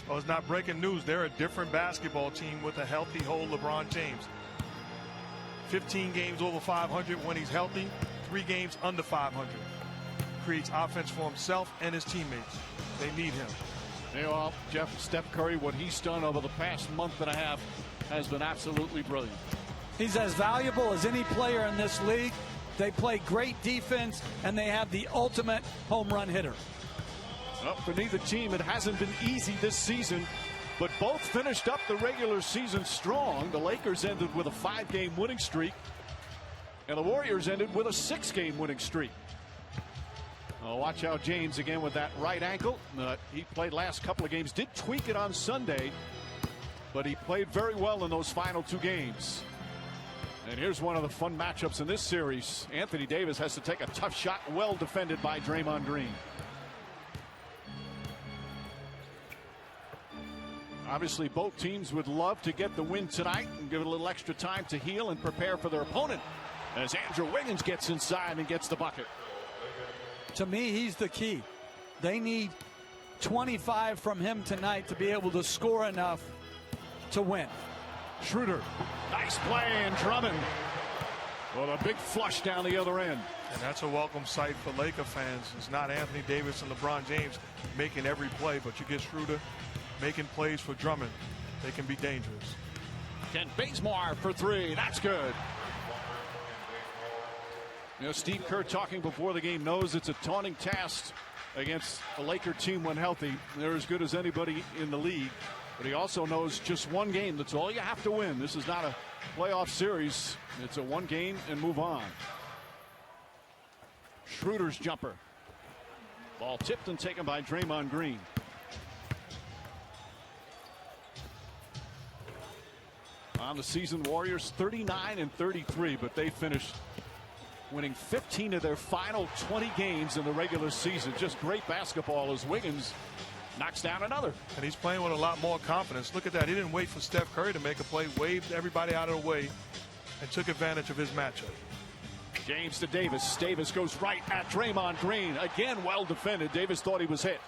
Well, it's not breaking news. They're a different basketball team with a healthy whole LeBron James. 15 games over 500 when he's healthy, 3 games under 500. Creates offense for himself and his teammates. They need him. Well, Jeff, Steph Curry, what he's done over the past month and a half has been absolutely brilliant. He's as valuable as any player in this league. They play great defense, and they have the ultimate home run hitter. Well, for neither team, it hasn't been easy this season, but both finished up the regular season strong. The Lakers ended with a 5-game winning streak, and the Warriors ended with a 6-game winning streak. Watch out, James again with that right ankle. He played last couple of games, did tweak it on Sunday, but he played very well in those final 2 games. And here's one of the fun matchups in this series. Anthony Davis has to take a tough shot, well defended by Draymond Green. Obviously, both teams would love to get the win tonight and give it a little extra time to heal and prepare for their opponent as Andrew Wiggins gets inside and gets the bucket. To me, he's the key. They need 25 from him tonight to be able to score enough to win. Schroeder, nice play, and Drummond with a big flush down the other end. And that's a welcome sight for Laker fans. It's not Anthony Davis and LeBron James making every play, but you get Schroeder making plays for Drummond. They can be dangerous. Kent Bazemore for 3. That's good. You know, Steve Kerr talking before the game knows it's a daunting task against a Laker team when healthy. They're as good as anybody in the league. But he also knows just one game. That's all you have to win. This is not a playoff series. It's a one game and move on. Schroeder's jumper. Ball tipped and taken by Draymond Green. On the season, Warriors 39-33, but they finished winning 15 of their final 20 games in the regular season. Just great basketball as Wiggins knocks down another. And he's playing with a lot more confidence. Look at that. He didn't wait for Steph Curry to make a play, waved everybody out of the way, and took advantage of his matchup. James to Davis. Davis goes right at Draymond Green. Again, well defended. Davis thought he was hit.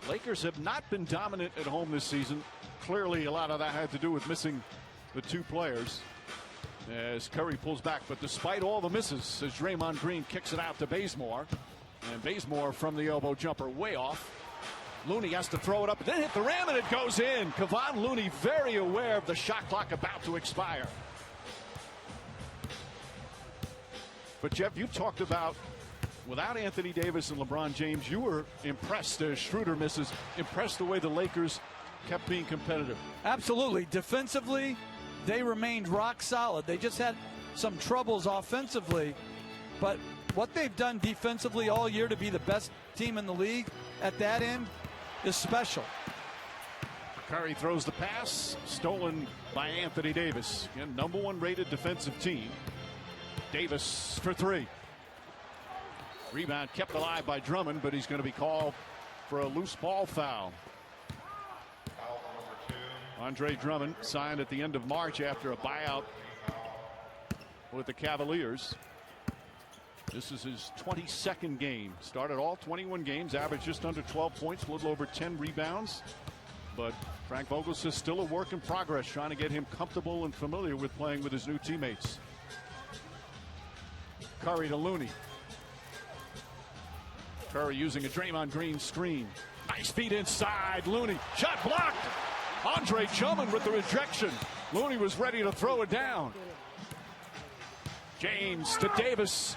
Lakers have not been dominant at home this season. Clearly, a lot of that had to do with missing the 2 players as Curry pulls back. But despite all the misses, as Draymond Green kicks it out to Bazemore, and Bazemore from the elbow jumper way off. Looney has to throw it up, then hit the rim, and it goes in. Kevon Looney very aware of the shot clock about to expire. But Jeff, you talked about without Anthony Davis and LeBron James, you were impressed as Schroeder misses, impressed the way the Lakers kept being competitive. Absolutely. Defensively, they remained rock solid. They just had some troubles offensively. But what they've done defensively all year to be the best team in the league at that end is special. Curry throws the pass, stolen by Anthony Davis. Again, #1 rated defensive team. Davis for 3. Rebound kept alive by Drummond, but he's going to be called for a loose ball foul. Andre Drummond signed at the end of March after a buyout with the Cavaliers. This is his 22nd game. Started all 21 games, averaged just under 12 points, a little over 10 rebounds. But Frank Vogel says still a work in progress, trying to get him comfortable and familiar with playing with his new teammates. Curry to Looney. Curry using a Draymond Green screen. Nice feed inside. Looney. Shot blocked. Andre Drummond with the rejection. Looney was ready to throw it down. James to Davis.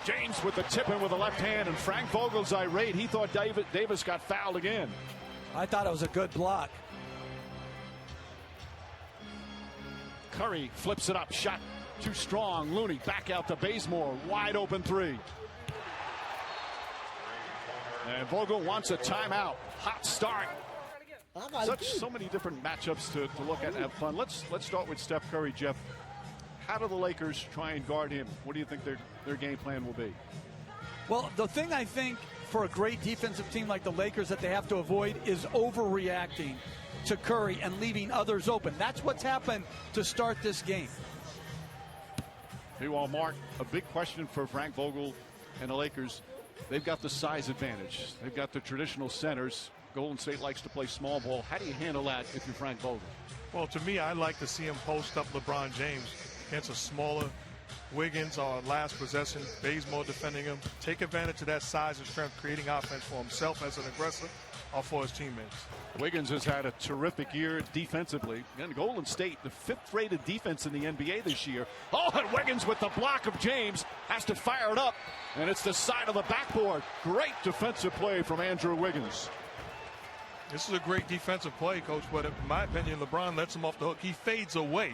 James with the tip in with the left hand, and Frank Vogel's irate. He thought Davis got fouled again. I thought it was a good block. Curry flips it up. Shot too strong. Looney back out to Bazemore. Wide open 3. And Vogel wants a timeout. Hot start. So many different matchups to look at and have fun. Let's start with Steph Curry, Jeff. How do the Lakers try and guard him? What do you think their game plan will be? Well, the thing I think for a great defensive team like the Lakers that they have to avoid is overreacting to Curry and leaving others open. That's what's happened to start this game. Meanwhile, Mark, a big question for Frank Vogel And the Lakers, they've got the size advantage. They've got the traditional centers. Golden State likes to play small ball. How do you handle that if you're Frank Vogel? Well, to me, I like to see him post up LeBron James against a smaller Wiggins or last possession, Bazemore defending him. Take advantage of that size and strength, creating offense for himself as an aggressor or for his teammates. Wiggins has had a terrific year defensively. And Golden State, the 5th-rated defense in the NBA this year. Oh, and Wiggins with the block of James has to fire it up. And it's the side of the backboard. Great defensive play from Andrew Wiggins. This is a great defensive play, Coach, but in my opinion, LeBron lets him off the hook. He fades away.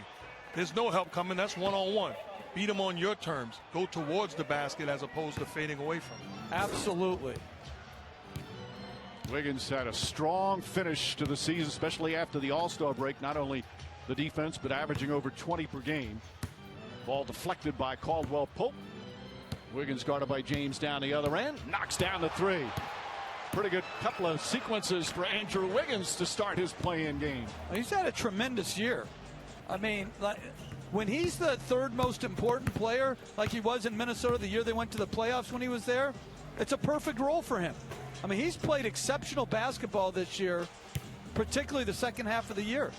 There's no help coming. That's one-on-one. Beat him on your terms. Go towards the basket as opposed to fading away from him. Absolutely. Wiggins had a strong finish to the season, especially after the All-Star break. Not only the defense, but averaging over 20 per game. Ball deflected by Caldwell Pope. Wiggins guarded by James down the other end. Knocks down the three. Pretty good couple of sequences for Andrew Wiggins to start his play-in game. He's had a tremendous year. I mean, when he's the third most important player, like he was in Minnesota the year they went to the playoffs when he was there, it's a perfect role for him. I mean, he's played exceptional basketball this year, particularly the second half of the year.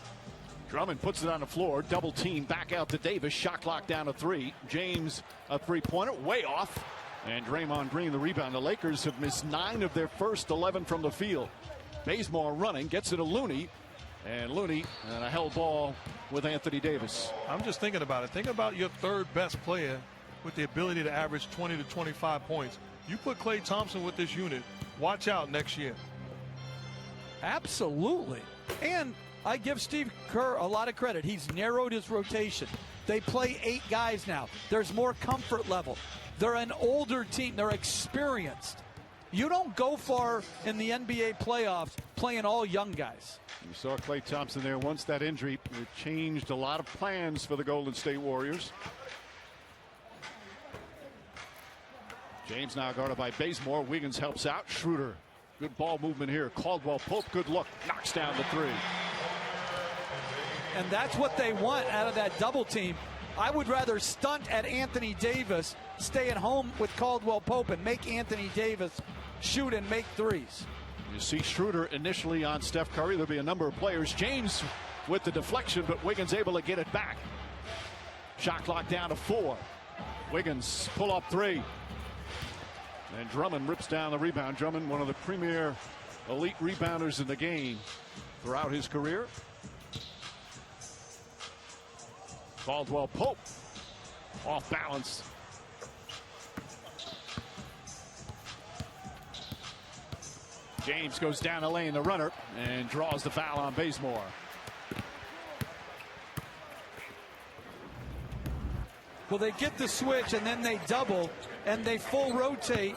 Drummond puts it on the floor. Double team back out to Davis. Shot clock down to 3. James a three-pointer way off. And Draymond Green the rebound. The Lakers have missed 9 of their first 11 from the field. Bazemore running, gets it to Looney. And Looney and a held ball with Anthony Davis. I'm just thinking about it. Think about your third best player with the ability to average 20 to 25 points. You put Klay Thompson with this unit, watch out next year. Absolutely. And I give Steve Kerr a lot of credit. He's narrowed his rotation. They play 8 guys now. There's more comfort level. They're an older team. They're experienced. You don't go far in the NBA playoffs playing all young guys. You saw Klay Thompson there. Once that injury, it changed a lot of plans for the Golden State Warriors. James now guarded by Bazemore. Wiggins helps out. Schroeder. Good ball movement here. Caldwell Pope, good look. Knocks down the 3. And that's what they want out of that double team. I would rather stunt at Anthony Davis, stay at home with Caldwell Pope, and make Anthony Davis shoot and make threes. You see Schroeder initially on Steph Curry. There'll be a number of players. James with the deflection, but Wiggins able to get it back. Shot clock down to 4. Wiggins pull up 3. And Drummond rips down the rebound. Drummond, one of the premier elite rebounders in the game throughout his career. Caldwell Pope off balance. James goes down the lane, the runner, and draws the foul on Bazemore. Well, they get the switch and then they double and they full rotate.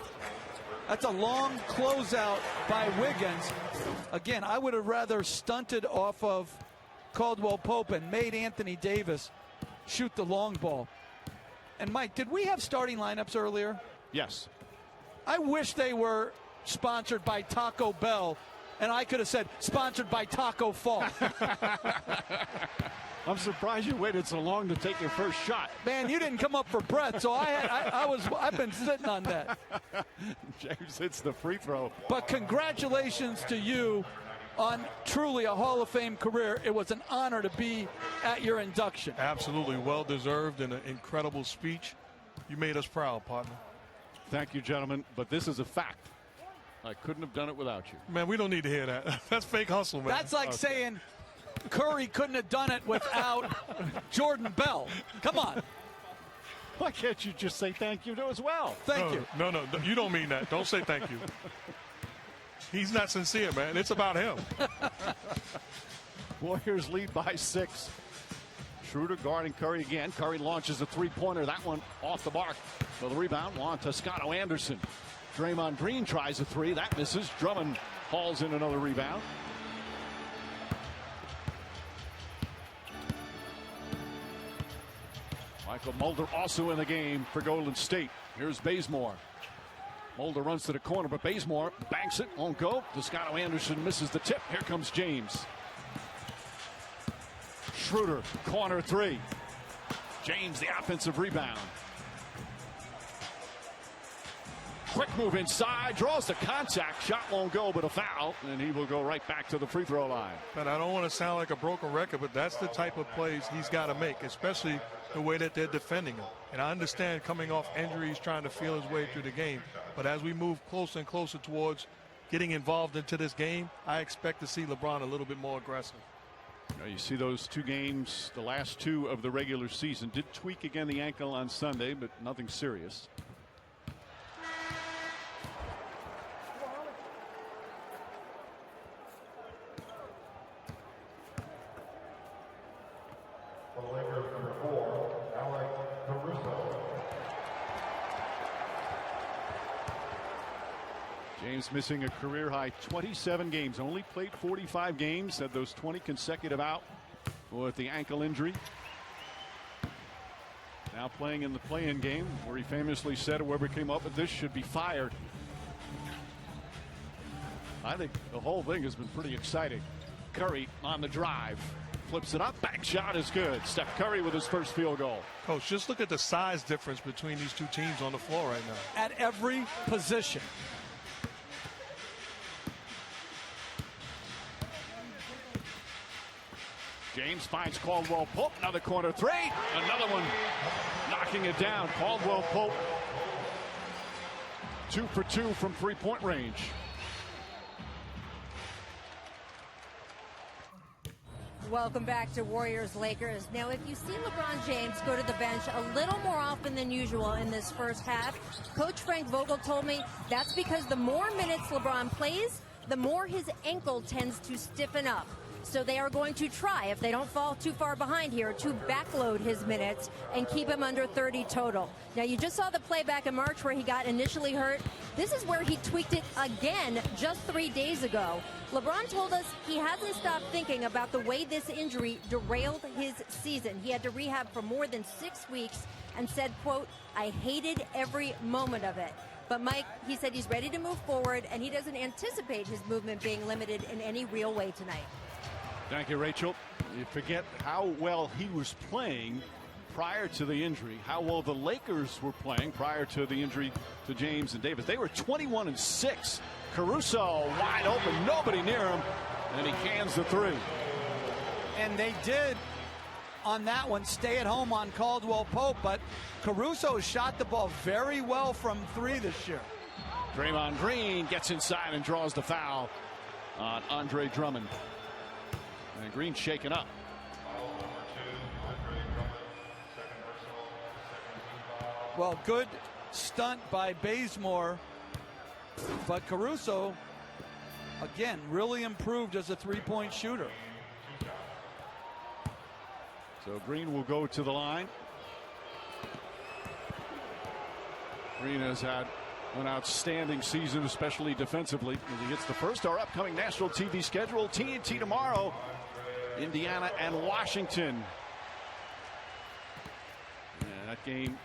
That's a long closeout by Wiggins. Again, I would have rather stunted off of Caldwell Pope and made Anthony Davis shoot the long ball. And Mike, did we have starting lineups earlier? Yes. I wish they were sponsored by Taco Bell and I could have said sponsored by Taco Fall. I'm surprised you waited so long to take your first shot. Man, you didn't come up for breath, so I've been sitting on that. James hits the free throw. But congratulations to you on truly a Hall of Fame career. It was an honor to be at your induction. Absolutely well deserved and an incredible speech. You made us proud, partner. Thank you, gentlemen. But this is a fact. I couldn't have done it without you. Man, we don't need to hear that. That's fake hustle, man. That's like saying Curry couldn't have done it without Jordan Bell. Come on. Why can't you just say thank you as well? Thank you. No, you don't mean that. Don't say thank you. He's not sincere, man. It's about him. Warriors lead by 6. Schroeder guarding Curry again. Curry launches a three-pointer. That one off the mark. For the rebound, Juan Toscano Anderson. Draymond Green tries a 3. That misses. Drummond hauls in another rebound. Michael Mulder also in the game for Golden State. Here's Bazemore. Mulder runs to the corner, but Bazemore banks it, won't go. Toscano Anderson misses the tip. Here comes James. Schroeder, corner 3. James, the offensive rebound. Quick move inside, draws the contact. Shot won't go, but a foul, and he will go right back to the free throw line. But I don't want to sound like a broken record, but that's the type of plays he's got to make, especially the way that they're defending him. And I understand coming off injuries, trying to feel his way through the game. But as we move closer and closer towards getting involved into this game, I expect to see LeBron a little bit more aggressive. You see those 2 games, the last 2 of the regular season. Did tweak again the ankle on Sunday, but nothing serious. James missing a career-high 27 games. Only played 45 games. Had those 20 consecutive out with the ankle injury. Now playing in the play-in game, where he famously said whoever came up with this should be fired. I think the whole thing has been pretty exciting. Curry on the drive. Flips it up. Back shot is good. Steph Curry with his first field goal. Coach, just look at the size difference between these 2 teams on the floor right now. At every position. James finds Caldwell Pope. Another corner 3. Another one knocking it down. Caldwell Pope 2 for 2 from 3-point range. Welcome back to Warriors Lakers. Now, if you see LeBron James go to the bench a little more often than usual in this first half, Coach Frank Vogel told me that's because the more minutes LeBron plays, the more his ankle tends to stiffen up. So they are going to try, if they don't fall too far behind here, to backload his minutes and keep him under 30 total. Now, you just saw the play back in March where he got initially hurt. This is where he tweaked it again just 3 days ago. LeBron told us he hasn't stopped thinking about the way this injury derailed his season. He had to rehab for more than 6 weeks and said, quote, "I hated every moment of it." But Mike, he said he's ready to move forward, and he doesn't anticipate his movement being limited in any real way tonight. Thank you, Rachel. You forget how well he was playing prior to the injury, how well the Lakers were playing prior to the injury to James and Davis. They were 21-6. Caruso wide open, nobody near him, and he cans the 3. And they did on that one stay at home on Caldwell Pope, but Caruso shot the ball very well from 3 this year. Draymond Green gets inside and draws the foul on Andre Drummond. And Green shaken up. Well, good stunt by Bazemore, but Caruso, again, really improved as a 3-point shooter. So Green will go to the line. Green has had an outstanding season, especially defensively, as he gets the first of our upcoming national TV schedule. TNT tomorrow, Indiana and Washington. And that game,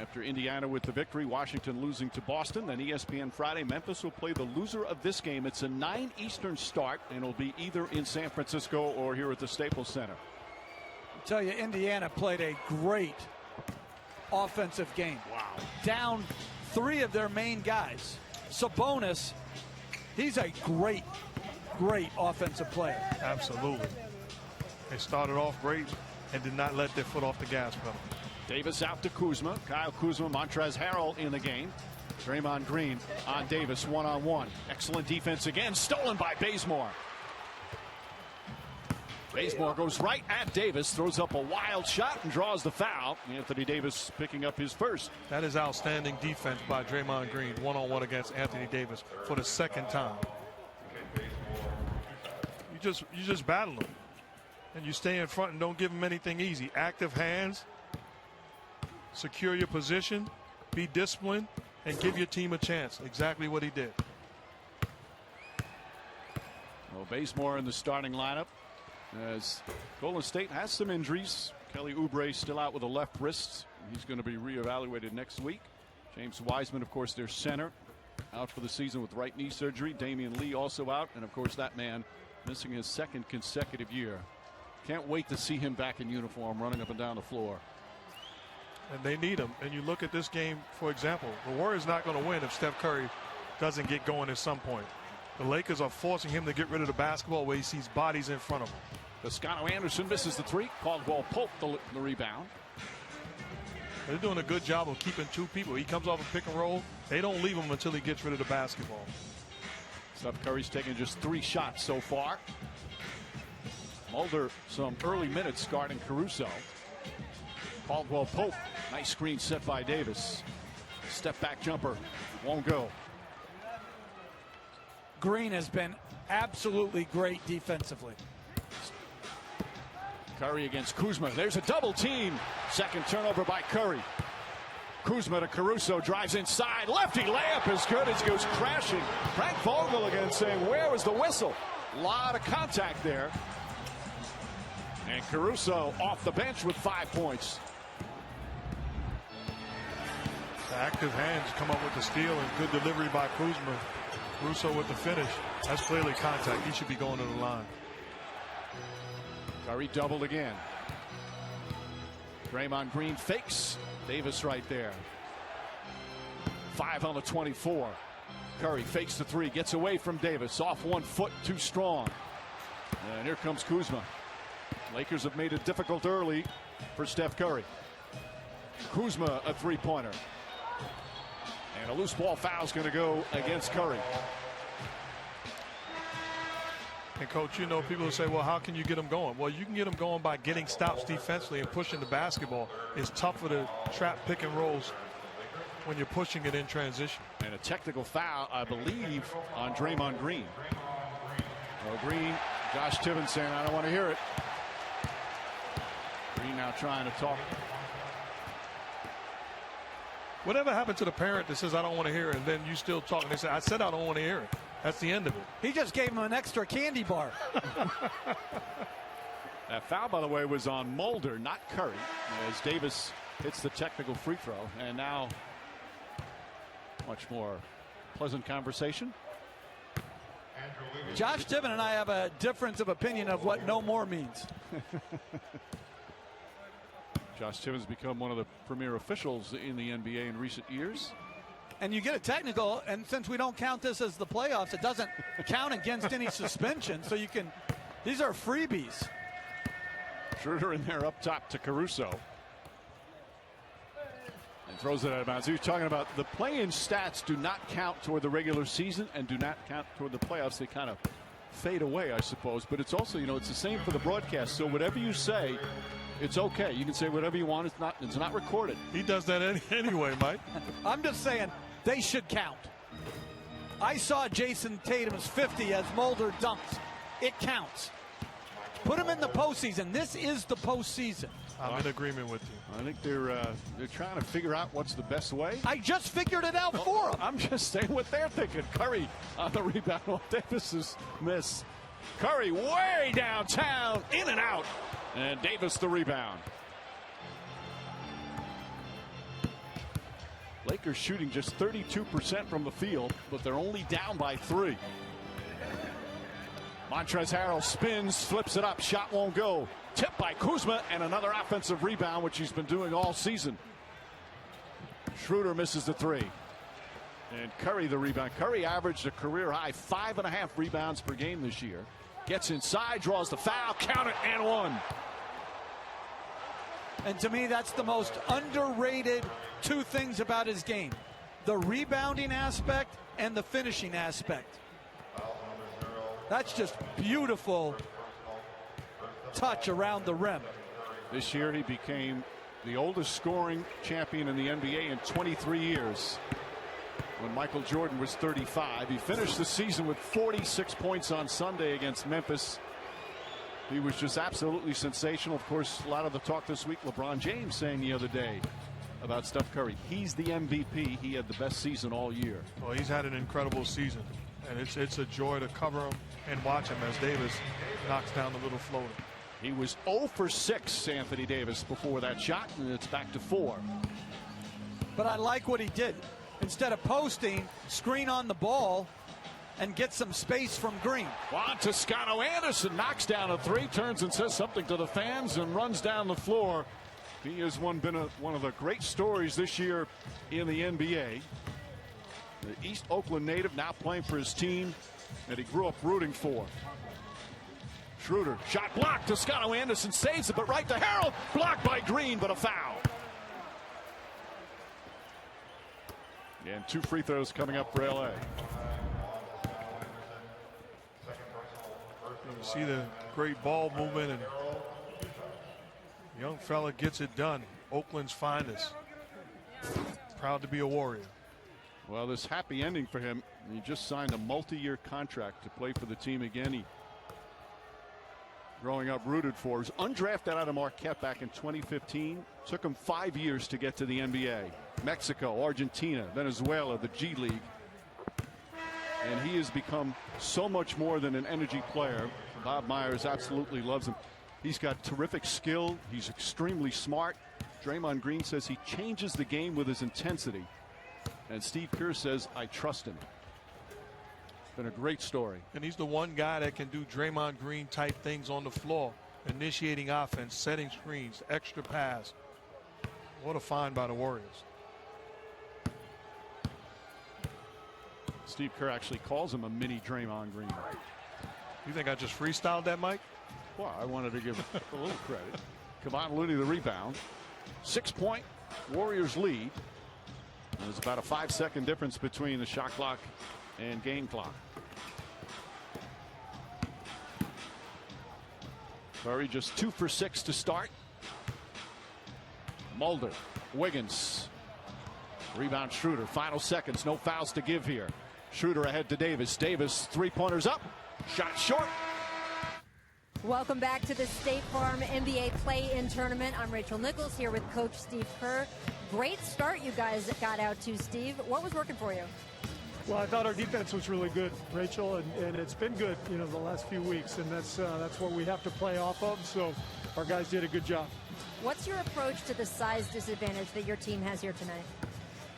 after Indiana with the victory, Washington losing to Boston. Then ESPN Friday, Memphis will play the loser of this game. It's a 9 Eastern start, and it'll be either in San Francisco or here at the Staples Center. I tell you, Indiana played a great offensive game. Wow. Down 3 of their main guys. Sabonis, he's a great offensive player. Absolutely. They started off great and did not let their foot off the gas pedal. Davis out to Kuzma. Kyle Kuzma, Montrezl Harrell in the game. Draymond Green on Davis one-on-one. Excellent defense again, stolen by Bazemore. Bazemore goes right at Davis, throws up a wild shot and draws the foul. Anthony Davis picking up his first. That is outstanding defense by Draymond Green, one-on-one against Anthony Davis for the second time. You just battle him, and you stay in front and don't give him anything easy. Active hands, secure your position, be disciplined, and give your team a chance. Exactly what he did. Well, Bazemore in the starting lineup, as Golden State has some injuries. Kelly Oubre still out with a left wrist. He's going to be reevaluated next week. James Wiseman, of course, their center, out for the season with right knee surgery. Damian Lee also out, and of course that man missing his 2nd consecutive year. Can't wait to see him back in uniform running up and down the floor. and they need him. And you look at this game, for example, the Warriors not going to win if Steph Curry doesn't get going at some point. The Lakers are forcing him to get rid of the basketball where he sees bodies in front of him. Toscano Anderson misses the three. Caldwell Pope the rebound. They're doing a good job of keeping two people. He comes off a pick and roll. They don't leave him until he gets rid of the basketball. Steph Curry's taken just 3 shots so far. Mulder some early minutes guarding Caruso. Caldwell Pope, nice screen set by Davis. Step back jumper won't go. Green has been absolutely great defensively. Curry against Kuzma. There's a double team. Second turnover by Curry. Kuzma to Caruso, drives inside. Lefty layup is good. It goes crashing. Frank Vogel again saying, where was the whistle? A lot of contact there. And Caruso off the bench with 5 points. The active hands come up with the steal and good delivery by Kuzma. Caruso with the finish. That's clearly contact. He should be going to the line. Curry doubled again. Draymond Green fakes. Davis right there. 5 on the 24. Curry fakes the 3, gets away from Davis. Off 1 foot, too strong. And here comes Kuzma. Lakers have made it difficult early for Steph Curry. Kuzma a 3-pointer. And a loose ball foul is going to go against Curry. And Coach, you know, people will say, well, how can you get them going? Well, you can get them going by getting stops defensively and pushing the basketball. It's tougher to trap pick and rolls when you're pushing it in transition. And a technical foul, I believe, on Draymond Green. Well, Green, Josh Tibbins saying, I don't want to hear it. Green now trying to talk. Whatever happened to the parent that says, I don't want to hear it, and then you still talk, and they say, I said I don't want to hear it. That's the end of it. He just gave him an extra candy bar. That foul, by the way, was on Mulder, not Curry, as Davis hits the technical free throw. And now, much more pleasant conversation. Josh Tibbin and I have a difference of opinion of what no more means. Josh Tibbins become one of the premier officials in the NBA in recent years. And you get a technical, and since we don't count this as the playoffs, it doesn't count against any suspension. So you can, these are freebies. Schroeder in there up top to Caruso. And throws it out of bounds. He was talking about the play-in stats do not count toward the regular season and do not count toward the playoffs. They kind of fade away, I suppose. But it's also, you know, it's the same for the broadcast. So whatever you say, it's okay. You can say whatever you want. It's not recorded. He does that anyway, Mike. I'm just saying they should count. I saw Jason Tatum's 50 as Mulder dunks. It counts. Put him in the postseason. This is the postseason. I'm in agreement with you. I think they're trying to figure out what's the best way. I just figured it out for him. I'm just saying what they're thinking. Curry on the rebound off Davis's miss. Curry way downtown, in and out. And Davis the rebound. Lakers shooting just 32% from the field, but they're only down by 3. Montrezl Harrell spins, flips it up, shot won't go. Tipped by Kuzma, and another offensive rebound, which he's been doing all season. Schroeder misses the 3. And Curry the rebound. Curry averaged a career high 5.5 rebounds per game this year. Gets inside, draws the foul, count it, and 1. And to me, that's the most underrated 2 things about his game. The rebounding aspect and the finishing aspect. That's just beautiful touch around the rim. This year he became the oldest scoring champion in the NBA in 23 years. When Michael Jordan was 35. He finished the season with 46 points on Sunday against Memphis. He was just absolutely sensational. Of course, a lot of the talk this week, LeBron James saying the other day about Steph Curry. He's the MVP. He had the best season all year. Well, he's had an incredible season. And it's a joy to cover him and watch him as Davis knocks down the little floater. He was 0 for 6, Anthony Davis, before that shot, and it's back to 4. But I like what he did. Instead of posting, screen on the ball and get some space from Green. Juan Toscano Anderson knocks down a 3, turns and says something to the fans and runs down the floor. He has been one of the great stories this year in the NBA. The East Oakland native now playing for his team that he grew up rooting for. Schroeder, shot blocked. Toscano Anderson saves it, but right to Harrell. Blocked by Green, but a foul. And 2 free throws coming up for LA. You see the great ball movement, and young fella gets it done. Oakland's finest. Proud to be a Warrior. Well, this happy ending for him. He just signed a multi-year contract to play for the team again. He, growing up, rooted for. He was undrafted out of Marquette back in 2015. Took him 5 years to get to the NBA. Mexico, Argentina, Venezuela, the G League. And he has become so much more than an energy player. Bob Myers absolutely loves him. He's got terrific skill. He's extremely smart. Draymond Green says he changes the game with his intensity. And Steve Kerr says, I trust him. Been a great story. And he's the one guy that can do Draymond Green type things on the floor. Initiating offense, setting screens, extra pass. What a find by the Warriors. Steve Kerr actually calls him a mini Draymond Green. You think I just freestyled that, Mike? Well, I wanted to give a little credit. Kevon Looney the rebound. 6-point Warriors lead. There's about a 5-second difference between the shot clock and game clock. Curry just 2 for 6 to start. Mulder, Wiggins. Rebound Schroeder. Final seconds. No fouls to give here. Schroeder ahead to Davis. Davis, 3-pointers up. Shot short. Welcome back to the State Farm NBA Play-In Tournament. I'm Rachel Nichols here with Coach Steve Kerr. Great start you guys got out to, Steve. What was working for you? Well, I thought our defense was really good, Rachel, and it's been good, the last few weeks, and that's what we have to play off of. So our guys did a good job. What's your approach to the size disadvantage that your team has here tonight?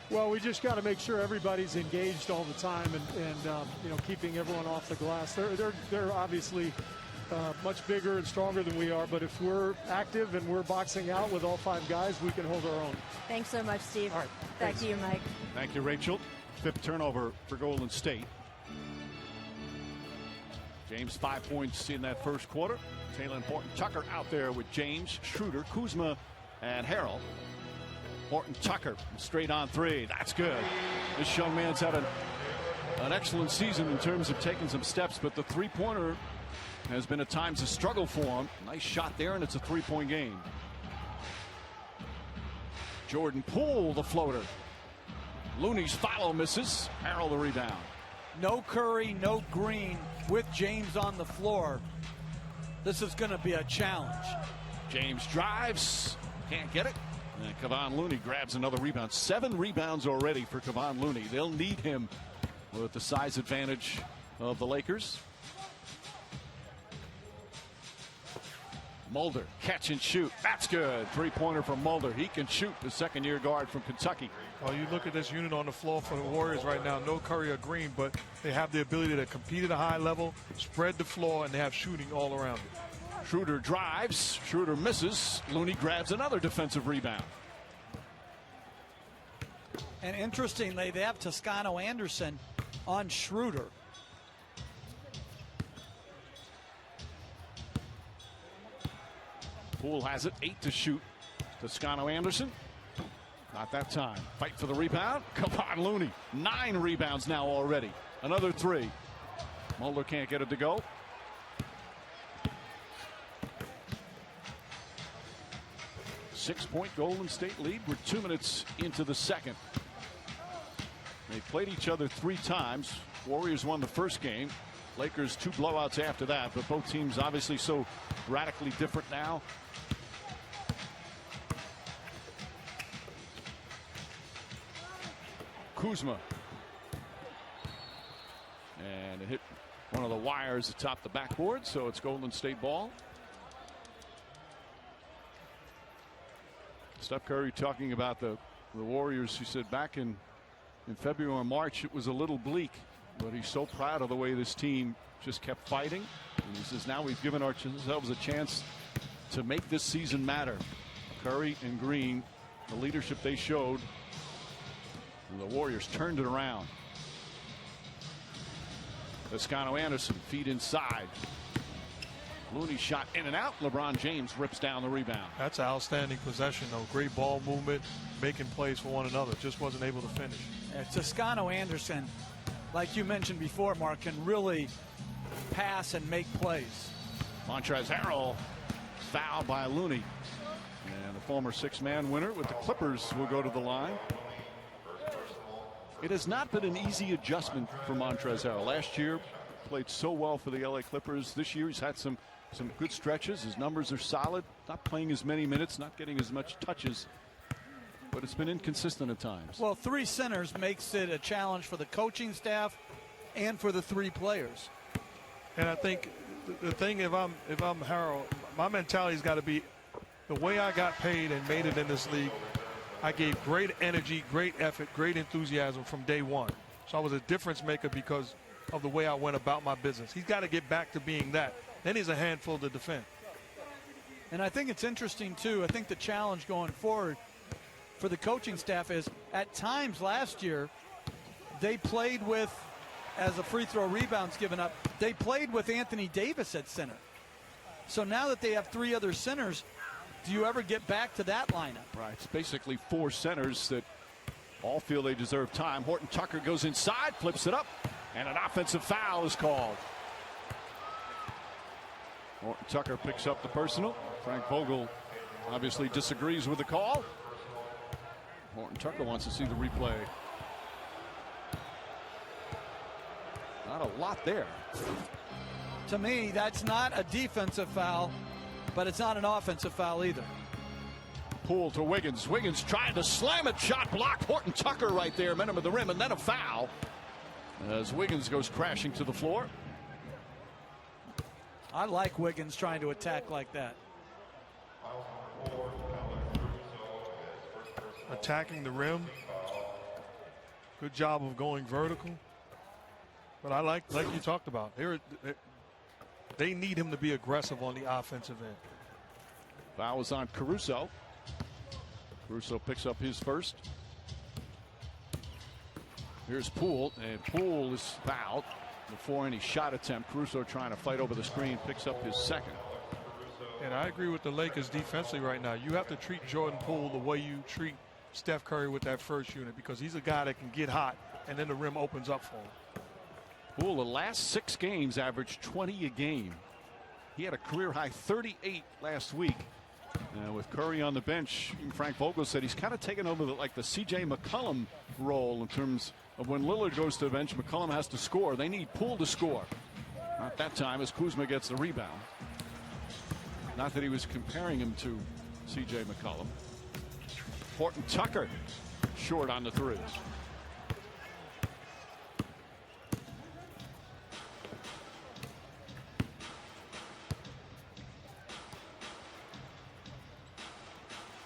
Well, we just got to make sure everybody's engaged all the time, and keeping everyone off the glass. They're obviously much bigger and stronger than we are, but if we're active and we're boxing out with all 5 guys, we can hold our own. Thanks so much, Steve. All right. Back to you, Mike. Thank you, Rachel. 5th turnover for Golden State. James 5 points in that first quarter. Taylor Horton Tucker out there with James, Schroeder, Kuzma, and Harrell. Horton Tucker straight on 3. That's good. This young man's had an excellent season in terms of taking some steps, but the 3-pointer has been at times a struggle for him. Nice shot there, and it's a 3-point game. Jordan Poole, the floater. Looney's follow misses. Harrell the rebound. No Curry, no Green with James on the floor. This is going to be a challenge. James drives. Can't get it. And Kevon Looney grabs another rebound. 7 rebounds already for Kevon Looney. They'll need him with the size advantage of the Lakers. Mulder, catch and shoot. That's good. 3-pointer from Mulder. He can shoot, the second-year guard from Kentucky. Well, you look at this unit on the floor for the Warriors right now. No Curry or Green, but they have the ability to compete at a high level, spread the floor, and they have shooting all around it. Schroeder drives. Schroeder misses. Looney grabs another defensive rebound. And interestingly, they have Toscano Anderson on Schroeder. Poole has it. 8 to shoot. Toscano Anderson. Not that time. Fight for the rebound. Kevon Looney. 9 rebounds now already. Another 3. Mulder can't get it to go. Six-point Golden State lead. We're 2 minutes into the second. They played each other 3 times. Warriors won the first game. Lakers 2 blowouts after that, but both teams obviously so radically different now. Kuzma. And it hit one of the wires atop the backboard, so it's Golden State ball. Steph Curry talking about the Warriors. He said back in February or March it was a little bleak, but he's so proud of the way this team just kept fighting. And he says now we've given ourselves a chance to make this season matter. Curry and Green, the leadership they showed, and the Warriors turned it around. Toscano-Anderson, feed inside. Looney shot in and out. LeBron James rips down the rebound. That's an outstanding possession, though. Great ball movement, making plays for one another. Just wasn't able to finish. Toscano-Anderson, like you mentioned before, Mark, can really pass and make plays. Montrezl Harrell fouled by Looney. And the former six-man winner with the Clippers will go to the line. It has not been an easy adjustment for Montrezl Harrell. Last year, played so well for the LA Clippers. This year, he's had some good stretches. His numbers are solid. Not playing as many minutes, not getting as much touches. But it's been inconsistent at times. Well, 3 centers makes it a challenge for the coaching staff and for the 3 players. And I think the thing, if I'm Harold, my mentality's got to be the way I got paid and made it in this league. I gave great energy, great effort, great enthusiasm from day one. So I was a difference maker because of the way I went about my business. He's got to get back to being that. Then he's a handful to defend. And I think it's interesting, too. I think the challenge going forward for the coaching staff is at times last year they played with, as the free throw rebounds given up, they played with Anthony Davis at center. So now that they have 3 other centers, do you ever get back to that lineup? Right. It's basically 4 centers that all feel they deserve time. Horton Tucker goes inside, flips it up, and an offensive foul is called. Horton Tucker picks up the personal. Frank Vogel obviously disagrees with the call. Horton Tucker wants to see the replay. Not a lot there. To me, that's not a defensive foul, but it's not an offensive foul either. Poole to Wiggins. Wiggins trying to slam it. Shot blocked. Horton Tucker right there. Met him at the rim, and then a foul as Wiggins goes crashing to the floor. I like Wiggins trying to attack like that. Attacking the rim. Good job of going vertical. But I like you talked about, they need him to be aggressive on the offensive end. Foul is on Caruso. Caruso picks up his first. Here's Poole, and Poole is fouled before any shot attempt. Caruso trying to fight over the screen, picks up his second. And I agree with the Lakers defensively right now. You have to treat Jordan Poole the way you treat Steph Curry with that first unit, because he's a guy that can get hot and then the rim opens up for him. Poole, the last 6 games, averaged 20 a game. He had a career high 38 last week. With Curry on the bench, Frank Vogel said he's kind of taken over the C.J. McCollum role in terms of when Lillard goes to the bench, McCollum has to score. They need Poole to score. Not that time as Kuzma gets the rebound. Not that he was comparing him to C.J. McCollum. Horton Tucker short on the 3.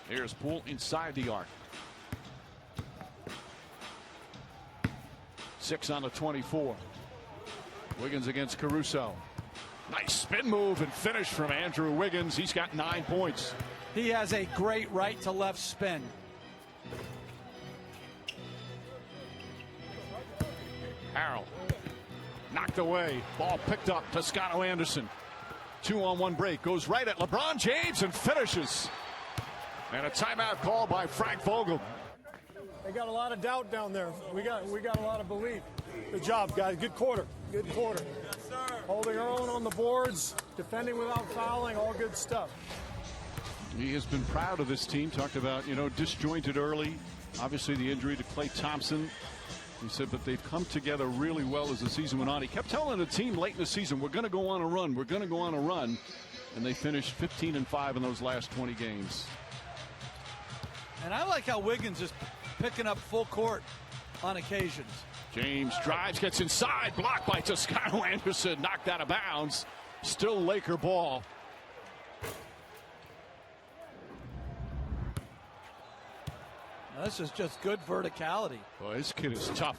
Here's Poole inside the arc. 6 on the 24. Wiggins against Caruso. Nice spin move and finish from Andrew Wiggins. He's got 9 points. He has a great right to left spin. Harrell knocked away. Ball picked up. Toscano-Anderson. 2-on-1 break. Goes right at LeBron James and finishes. And a timeout call by Frank Vogel. They got a lot of doubt down there. We got a lot of belief. Good job, guys. Good quarter. Good quarter. Yes, sir. Holding our own on the boards, defending without fouling, all good stuff. He has been proud of this team. Talked about, disjointed early. Obviously the injury to Klay Thompson. He said, but they've come together really well as the season went on. He kept telling the team late in the season, we're going to go on a run. We're going to go on a run. And they finished 15-5 in those last 20 games. And I like how Wiggins is picking up full court on occasions. James drives, gets inside, blocked by Toscano-Anderson, knocked out of bounds. Still Laker ball. Now, this is just good verticality. Boy, this kid is tough.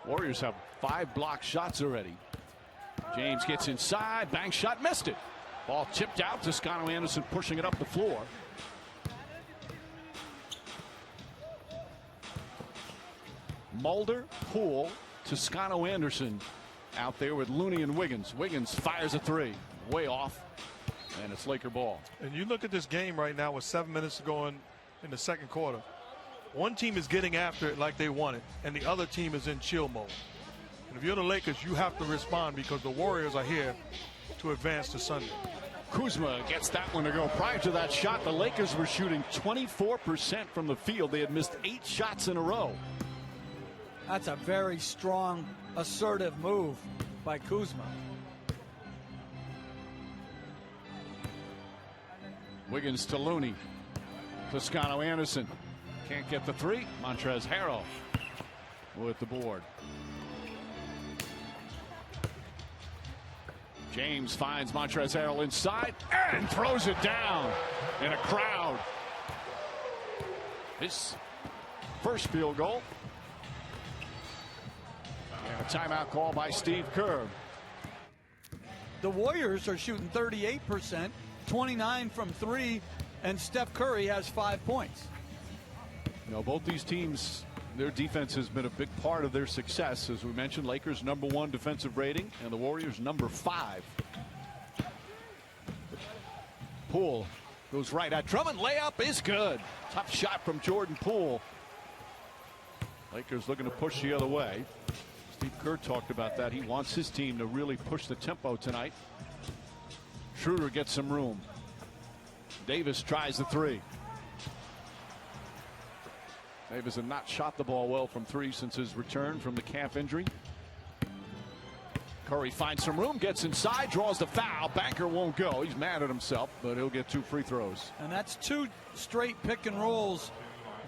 Warriors have 5 blocked shots already. James gets inside, bank shot, missed it. Ball tipped out. Toscano Anderson pushing it up the floor. Mulder, Poole, Toscano Anderson out there with Looney and Wiggins. Wiggins fires a three. Way off. And it's Laker ball. And you look at this game right now with 7 minutes to go in the second quarter. One team is getting after it like they want it, and the other team is in chill mode. And if you're the Lakers, you have to respond because the Warriors are here to advance to Sunday. Kuzma gets that one to go. Prior to that shot, the Lakers were shooting 24% from the field. They had missed 8 shots in a row. That's a very strong, assertive move by Kuzma. Wiggins to Looney. Toscano Anderson can't get the three. Montrezl Harrell with the board. James finds Montrezl Harrell inside and throws it down in a crowd. His first field goal. And a timeout call by Steve Kerr. The Warriors are shooting 38%, 29 from 3, and Steph Curry has 5 points. You know, both these teams, their defense has been a big part of their success. As we mentioned, Lakers #1 defensive rating and the Warriors #5. Poole goes right at Drummond. Layup is good. Tough shot from Jordan Poole. Lakers looking to push the other way. Steve Kerr talked about that. He wants his team to really push the tempo tonight. Schroeder gets some room. Davis tries the three. Davis has not shot the ball well from 3 since his return from the calf injury. Curry finds some room, gets inside, draws the foul. Banker won't go. He's mad at himself, but he'll get 2 free throws. And that's 2 straight pick and rolls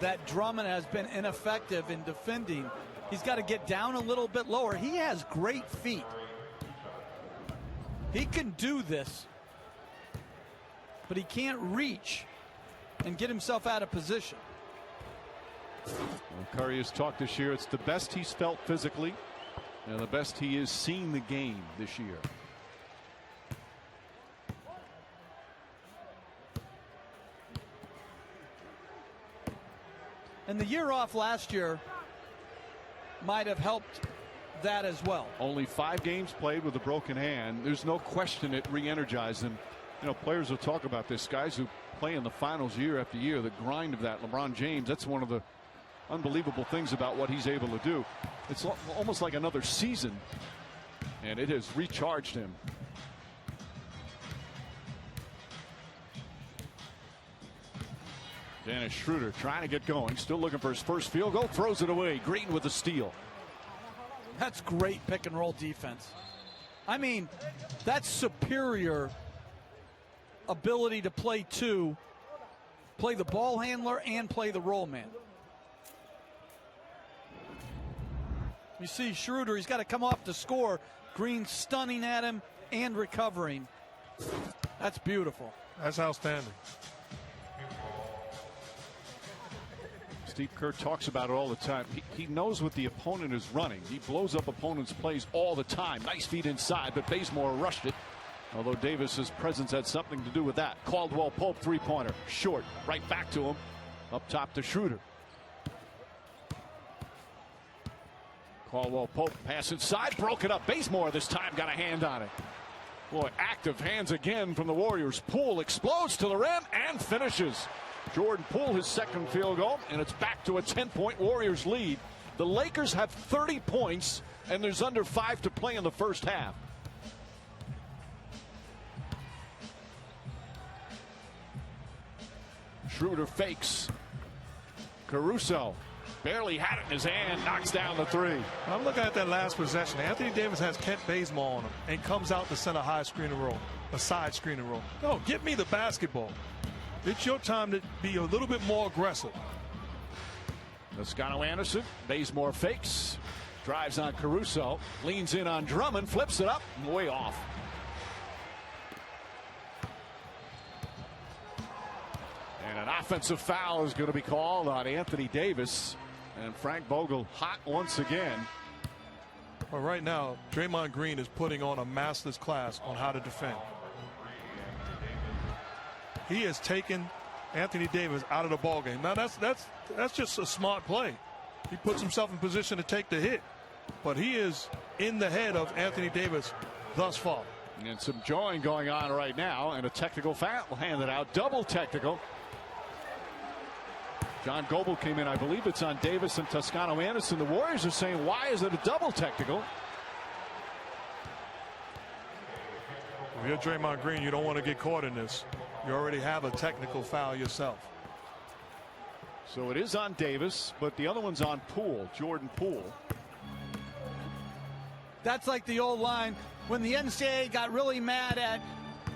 that Drummond has been ineffective in defending. He's got to get down a little bit lower. He has great feet. He can do this, but he can't reach and get himself out of position. Well, Curry has talked this year. It's the best he's felt physically and the best he is seeing the game this year. And the year off last year might have helped that as well. Only 5 games played with a broken hand. There's no question it re-energized him. You know, players will talk about this. Guys who play in the finals year after year, the grind of that. LeBron James, that's one of the unbelievable things about what he's able to do. It's almost like another season, and it has recharged him. Dennis Schroeder trying to get going, still looking for his first field goal, throws it away. Green with the steal. That's great pick and roll defense. I mean, that's superior ability to play 2, play the ball handler and play the roll man. You see Schroeder, he's got to come off to score. Green stunning at him and recovering. That's beautiful. That's outstanding. Steve Kerr talks about it all the time. He knows what the opponent is running. He blows up opponents' plays all the time. Nice feed inside, but Bazemore rushed it. Although Davis's presence had something to do with that. Caldwell Pope three-pointer. Short. Right back to him. Up top to Schroeder. Caldwell Pope pass inside. Broke it up. Bazemore this time got a hand on it. Boy, active hands again from the Warriors. Poole explodes to the rim and finishes. Jordan Poole his second field goal, and it's back to a 10-point Warriors lead. The Lakers have 30 points, and there's under 5 to play in the first half. Schroeder fakes. Caruso barely had it in his hand, knocks down the three. I'm looking at that last possession. Anthony Davis has Kent Bazemore on him and comes out to center high screen and roll, a side screen and roll. No, get me the basketball. It's your time to be a little bit more aggressive. Toscano Anderson, Bazemore fakes, drives on Caruso, leans in on Drummond, flips it up, way off. And an offensive foul is going to be called on Anthony Davis. And Frank Vogel hot once again. Well, right now, Draymond Green is putting on a master's class on how to defend. he has taken Anthony Davis out of the ball game. Now that's just a smart play. He puts himself in position to take the hit, but he is in the head of Anthony Davis thus far. And some jawing going on right now, and a technical foul handed out, double technical. John Goble came in. I believe it's on Davis and Toscano Anderson. The Warriors are saying, why is it a double technical? If you're Draymond Green, you don't want to get caught in this. You already have a technical foul yourself. So it is on Davis, but the other one's on Poole, Jordan Poole. That's like the old line when the NCAA got really mad at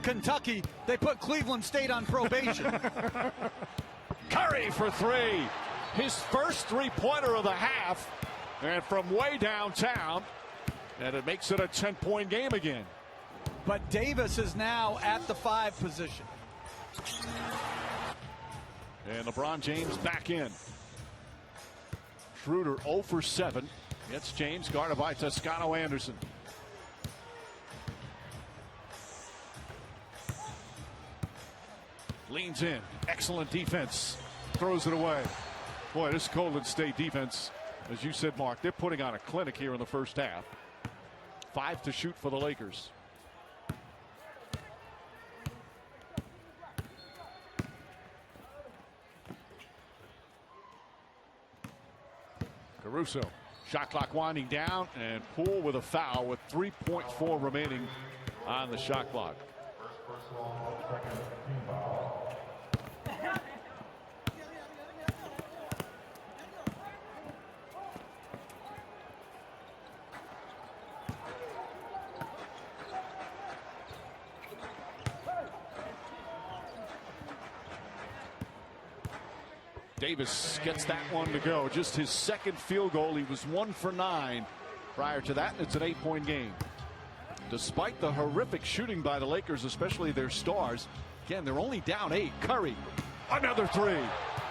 Kentucky, they put Cleveland State on probation. Curry for three. His first three-pointer of the half, and from way downtown, and it makes it a 10-point game again. But Davis is now at the 5 position. And LeBron James back in. Schroeder 0 for 7. Gets James, guarded by Toscano Anderson. Leans in. Excellent defense. Throws it away. Boy, this Golden State defense, as you said, Mark, they're putting on a clinic here in the first half. 5 to shoot for the Lakers. Caruso. Shot clock winding down, and Poole with a foul with 3.4 remaining on the shot clock. Davis gets that one to go. Just his second field goal. He was 1 for 9 prior to that, and it's an 8-point game. Despite the horrific shooting by the Lakers, especially their stars, again, they're only down 8. Curry, another 3.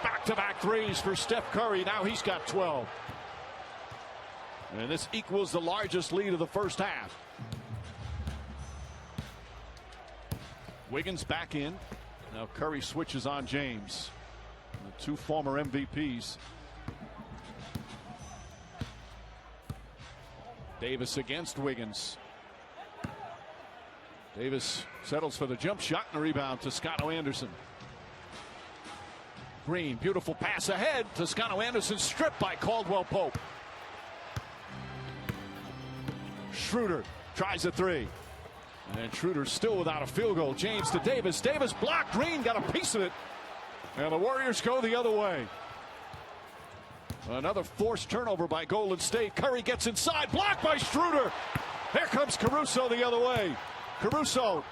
Back-to-back threes for Steph Curry. Now he's got 12. And this equals the largest lead of the first half. Wiggins back in. Now Curry switches on James. The 2 former MVPs. Davis against Wiggins. Davis settles for the jump shot and a rebound. Toscano Anderson. Green, beautiful pass ahead. Toscano Anderson stripped by Caldwell Pope. Schroeder tries a 3. And Schroeder still without a field goal. James to Davis. Davis blocked. Green got a piece of it. And the Warriors go the other way. Another forced turnover by Golden State. Curry gets inside. Blocked by Schroeder. Here comes Caruso the other way. Caruso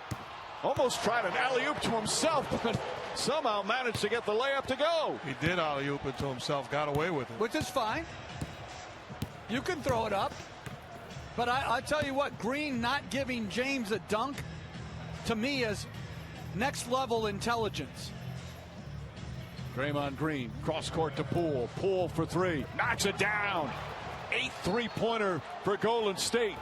almost tried an alley-oop to himself, but somehow managed to get the layup to go. He did alley-oop it to himself. Got away with it. Which is fine. You can throw it up. But I tell you what, Green not giving James a dunk, to me, is next level intelligence. Draymond Green, cross court to Poole. Poole for 3. Knocks it down. 8th three-pointer for Golden State.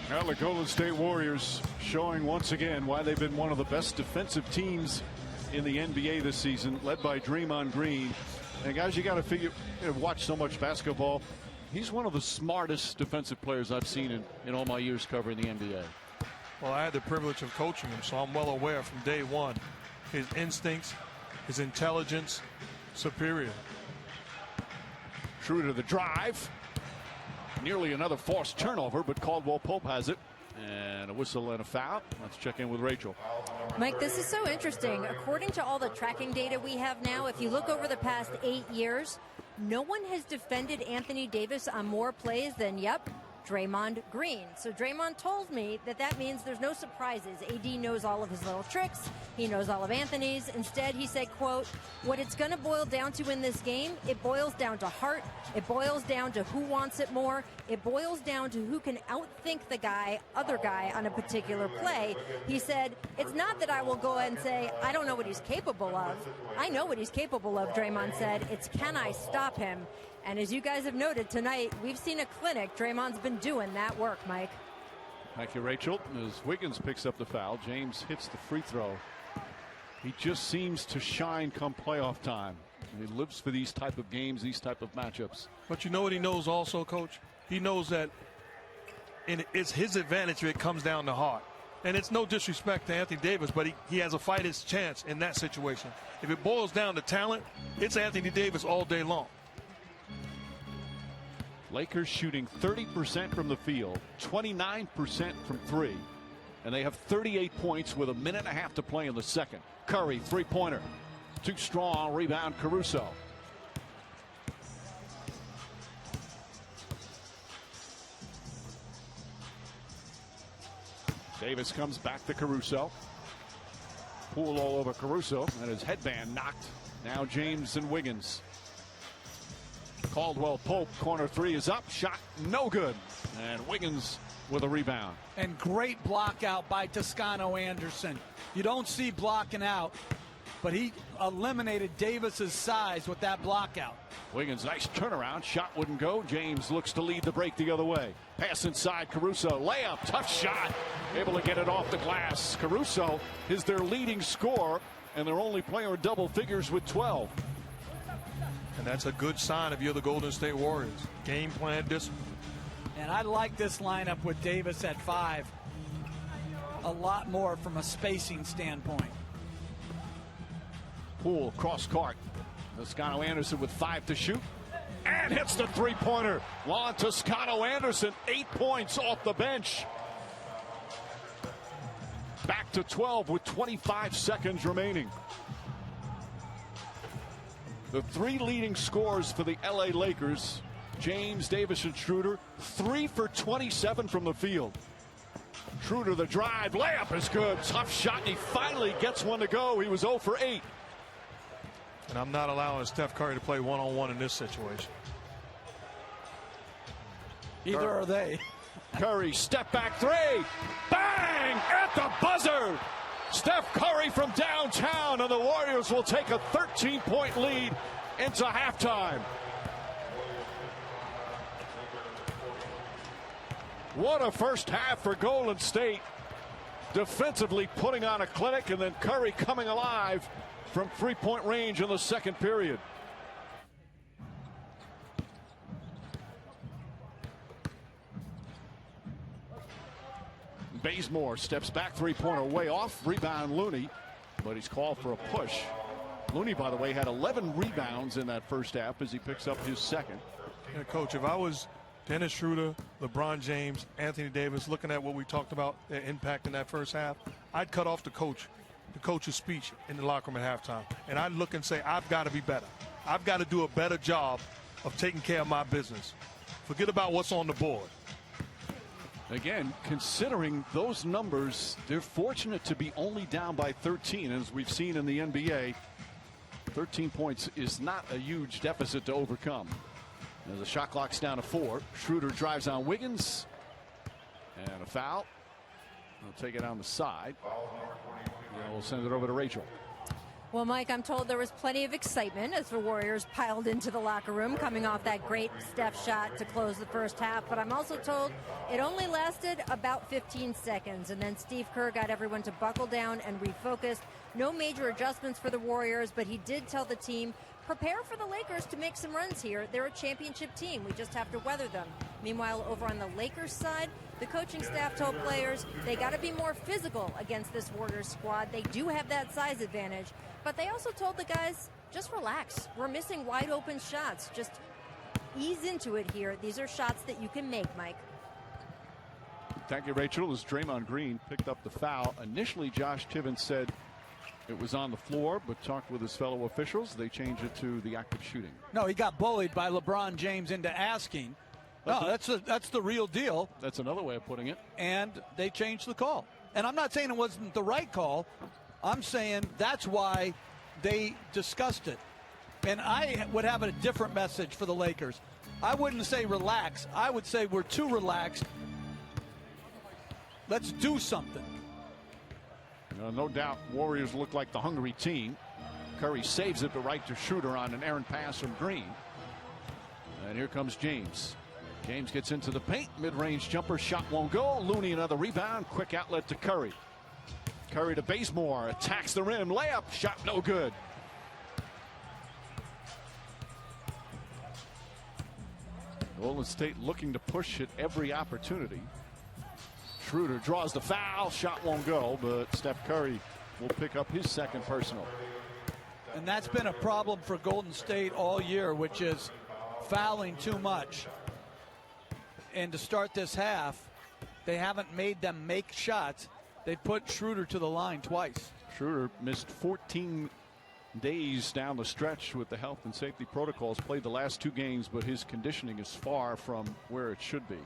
Now the Golden State Warriors showing once again why they've been one of the best defensive teams in the NBA this season, led by Draymond Green. And guys, you got to figure, watch so much basketball. He's one of the smartest defensive players I've seen in all my years covering the NBA. Well, I had the privilege of coaching him, so I'm well aware from day one. His instincts, his intelligence, superior. Schroeder the drive. Nearly another forced turnover, but Caldwell Pope has it. And a whistle and a foul. Let's check in with Rachel. Mike, this is so interesting. According to all the tracking data we have now, if you look over the past 8 years, no one has defended Anthony Davis on more plays than, Draymond Green. So Draymond told me that means there's no surprises. AD knows all of his little tricks. He knows all of Anthony's. Instead, he said, quote, what it's going to boil down to in this game, it boils down to heart. It boils down to who wants it more. It boils down to who can outthink the other guy on a particular play. He said, it's not that I will go ahead and say, I don't know what he's capable of. I know what he's capable of, Draymond said. It's can I stop him? And as you guys have noted tonight, we've seen a clinic. Draymond's been doing that work, Mike. Thank you, Rachel. As Wiggins picks up the foul, James hits the free throw He just seems to shine come playoff time. He lives for these type of games, these type of matchups. But you know what he knows also, Coach? He knows that it's his advantage if it comes down to heart. And it's no disrespect to Anthony Davis, but he has a fighter's chance in that situation. If it boils down to talent, it's Anthony Davis all day long. Lakers shooting 30% from the field, 29% from three. And they have 38 points with a minute and a half to play in the second. Curry, three-pointer. Too strong, rebound Caruso. Davis comes back to Caruso. Poole all over Caruso, and his headband knocked. Now James and Wiggins. Caldwell Pope, corner three is up, shot no good. And Wiggins with a rebound. And great block out by Toscano Anderson. You don't see blocking out, but he eliminated Davis's size with that block out. Wiggins, nice turnaround, shot wouldn't go. James looks to lead the break the other way. Pass inside Caruso, layup, tough shot. Able to get it off the glass. Caruso is their leading scorer, and they're only playing double figures with 12. And that's a good sign if you're the Golden State Warriors. Game plan discipline. And I like this lineup with Davis at 5 a lot more from a spacing standpoint. Poole cross court. Toscano Anderson with 5 to shoot and hits the three-pointer. Juan Toscano Anderson, 8 points off the bench. Back to 12 with 25 seconds remaining. The three leading scorers for the LA Lakers, James, Davis, and Schroeder, 3 for 27 from the field. Schroeder the drive, layup is good. Tough shot, and he finally gets one to go. He was 0 for 8. And I'm not allowing Steph Curry to play one-on-one in this situation. Either are they. Curry, step back three. Bang! At the buzzer! Steph Curry from downtown, and the Warriors will take a 13-point lead into halftime. What a first half for Golden State. Defensively putting on a clinic, and then Curry coming alive from three-point range in the second period. Bazemore steps back, three-pointer way off. Rebound Looney, but he's called for a push. Looney, by the way, had 11 rebounds in that first half as he picks up his second. Yeah, Coach, if I was Dennis Schroeder, LeBron James, Anthony Davis, looking at what we talked about, their impact in that first half, I'd cut off the coach's speech in the locker room at halftime. And I'd look and say, I've got to be better. I've got to do a better job of taking care of my business. Forget about what's on the board. Again, considering those numbers, they're fortunate to be only down by 13. As we've seen in the NBA, 13 points is not a huge deficit to overcome. As the shot clock's down to 4, Schroeder drives on Wiggins. And a foul. They'll take it on the side. And we'll send it over to Rachel. Well, Mike, I'm told there was plenty of excitement as the Warriors piled into the locker room coming off that great Steph shot to close the first half. But I'm also told it only lasted about 15 seconds. And then Steve Kerr got everyone to buckle down and refocus. No major adjustments for the Warriors, but he did tell the team, prepare for the Lakers to make some runs here. They're a championship team. We just have to weather them. Meanwhile, over on the Lakers side, the coaching staff told players they got to be more physical against this Warriors squad. They do have that size advantage. But they also told the guys, just relax. We're missing wide open shots. Just ease into it here. These are shots that you can make, Mike. Thank you, Rachel. As Draymond Green picked up the foul. Initially, Josh Tiven said it was on the floor, but talked with his fellow officials. They changed it to the act of shooting. No, he got bullied by LeBron James into asking. That's the real deal. That's another way of putting it. And they changed the call. And I'm not saying it wasn't the right call. I'm saying that's why they discussed it. And I would have a different message for the Lakers. I wouldn't say relax. I would say we're too relaxed. Let's do something. No doubt Warriors look like the hungry team. Curry saves it, but right to Schroeder on an errant pass from Green. And here comes James. James gets into the paint. Mid-range jumper shot won't go. Looney another rebound. Quick outlet to Curry. Curry to Bazemore, attacks the rim, layup, shot no good. Golden State looking to push at every opportunity. Schroeder draws the foul, shot won't go, but Steph Curry will pick up his second personal. And that's been a problem for Golden State all year, which is fouling too much. And to start this half, they haven't made them make shots. They put Schroeder to the line twice. Schroeder missed 14 days down the stretch with the health and safety protocols, played the last 2 games, but his conditioning is far from where it should be.